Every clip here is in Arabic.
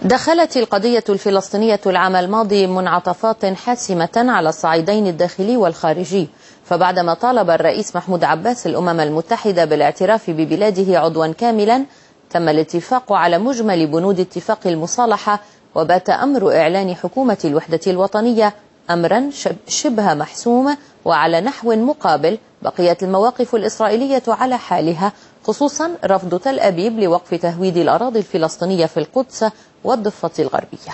دخلت القضية الفلسطينية العام الماضي منعطفات حاسمة على الصعيدين الداخلي والخارجي، فبعدما طالب الرئيس محمود عباس الأمم المتحدة بالاعتراف ببلاده عضوا كاملا، تم الاتفاق على مجمل بنود اتفاق المصالحة، وبات أمر إعلان حكومة الوحدة الوطنية أمرا شبه محسوم. وعلى نحو مقابل بقيت المواقف الإسرائيلية على حالها، خصوصا رفض تل أبيب لوقف تهويد الأراضي الفلسطينية في القدس والضفة الغربية.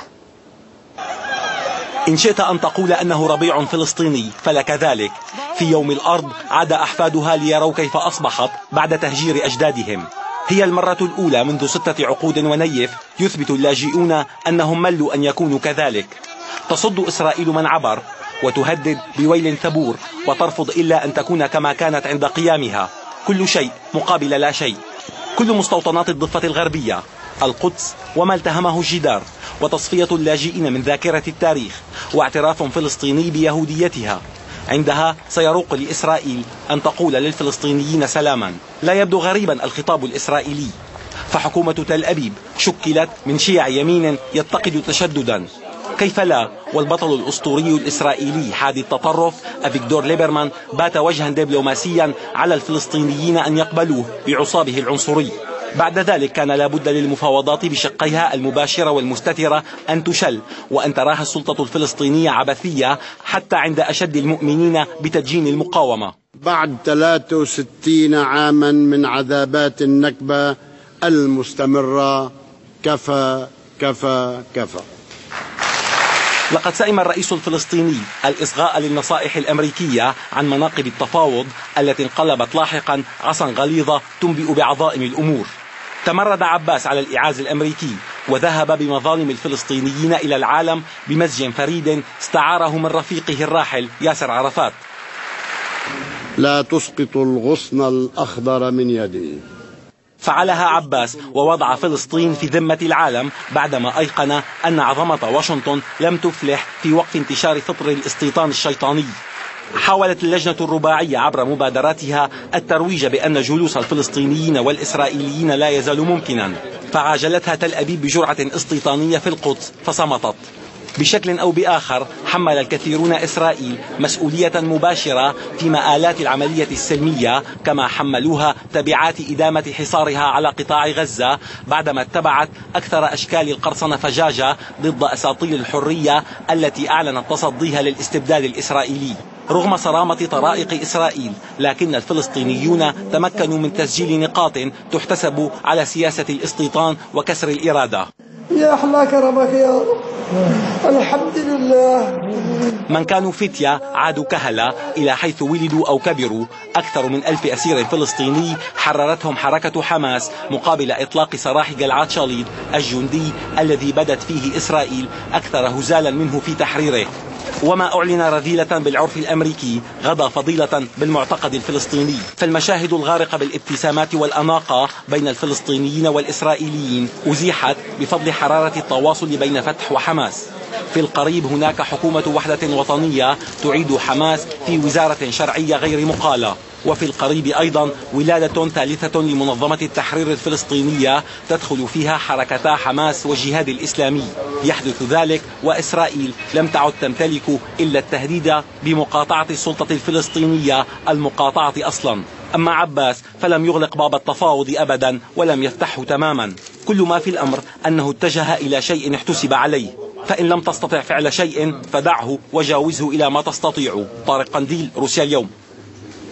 إن شئت أن تقول أنه ربيع فلسطيني فلك ذلك. في يوم الأرض عاد أحفادها ليروا كيف أصبحت بعد تهجير أجدادهم. هي المرة الأولى منذ 6 عقود ونيف يثبت اللاجئون أنهم ملوا أن يكونوا كذلك. تصد إسرائيل من عبر وتهدد بويل ثبور، وترفض إلا أن تكون كما كانت عند قيامها، كل شيء مقابل لا شيء. كل مستوطنات الضفة الغربية، القدس وما التهمه الجدار، وتصفية اللاجئين من ذاكرة التاريخ، واعتراف فلسطيني بيهوديتها. عندها سيروق لإسرائيل أن تقول للفلسطينيين سلاما. لا يبدو غريبا الخطاب الإسرائيلي، فحكومة تل أبيب شكلت من شيع يمين يتقد تشددا. كيف لا، والبطل الأسطوري الإسرائيلي حادي التطرف أفيغدور ليبرمان بات وجها دبلوماسيا على الفلسطينيين أن يقبلوه بعصابه العنصري. بعد ذلك كان لابد للمفاوضات بشقيها المباشرة والمستترة أن تشل، وأن تراها السلطة الفلسطينية عبثية حتى عند أشد المؤمنين بتدجين المقاومة. بعد 63 عاما من عذابات النكبة المستمرة، كفى كفى كفى. لقد سئم الرئيس الفلسطيني الإصغاء للنصائح الأمريكية عن مناقب التفاوض التي انقلبت لاحقا عصا غليظة تنبئ بعظائم الأمور. تمرد عباس على الإعاز الأمريكي، وذهب بمظالم الفلسطينيين إلى العالم بمزج فريد استعاره من رفيقه الراحل ياسر عرفات. لا تسقط الغصن الأخضر من يدي. فعلها عباس ووضع فلسطين في ذمة العالم بعدما أيقن أن عظمة واشنطن لم تفلح في وقف انتشار فطر الاستيطان الشيطاني. حاولت اللجنة الرباعية عبر مبادراتها الترويج بأن جلوس الفلسطينيين والإسرائيليين لا يزال ممكنا، فعاجلتها تل أبيب بجرعة استيطانية في القدس فصمتت. بشكل أو بآخر حمل الكثيرون إسرائيل مسؤولية مباشرة في مآلات العملية السلمية، كما حملوها تبعات إدامة حصارها على قطاع غزة بعدما اتبعت أكثر أشكال القرصنة فجاجة ضد أساطيل الحرية التي أعلنت تصديها للاستبداد الإسرائيلي. رغم صرامة طرائق إسرائيل، لكن الفلسطينيون تمكنوا من تسجيل نقاط تحتسب على سياسة الاستيطان وكسر الإرادة. يا أحلى كرمك يا رب، الحمد لله. من كانوا فتية عادوا كهلة إلى حيث ولدوا أو كبروا. أكثر من 1000 أسير فلسطيني حررتهم حركة حماس مقابل إطلاق سراح جلعاد شاليد الجندي الذي بدت فيه إسرائيل أكثر هزالا منه في تحريره. وما أعلن رذيلة بالعرف الأمريكي غدا فضيلة بالمعتقد الفلسطيني. فالمشاهد الغارقة بالابتسامات والأناقة بين الفلسطينيين والإسرائيليين أزيحت بفضل حرارة التواصل بين فتح وحماس. في القريب هناك حكومة وحدة وطنية تعيد حماس في وزارة شرعية غير مقالة. وفي القريب أيضا ولادة ثالثة لمنظمة التحرير الفلسطينية تدخل فيها حركتا حماس والجهاد الإسلامي. يحدث ذلك وإسرائيل لم تعد تمتلك إلا التهديد بمقاطعة السلطة الفلسطينية المقاطعة أصلا. أما عباس فلم يغلق باب التفاوض أبدا ولم يفتحه تماما. كل ما في الأمر أنه اتجه إلى شيء احتسب عليه، فإن لم تستطع فعل شيء فدعه وجاوزه إلى ما تستطيع. طارق قنديل، روسيا اليوم.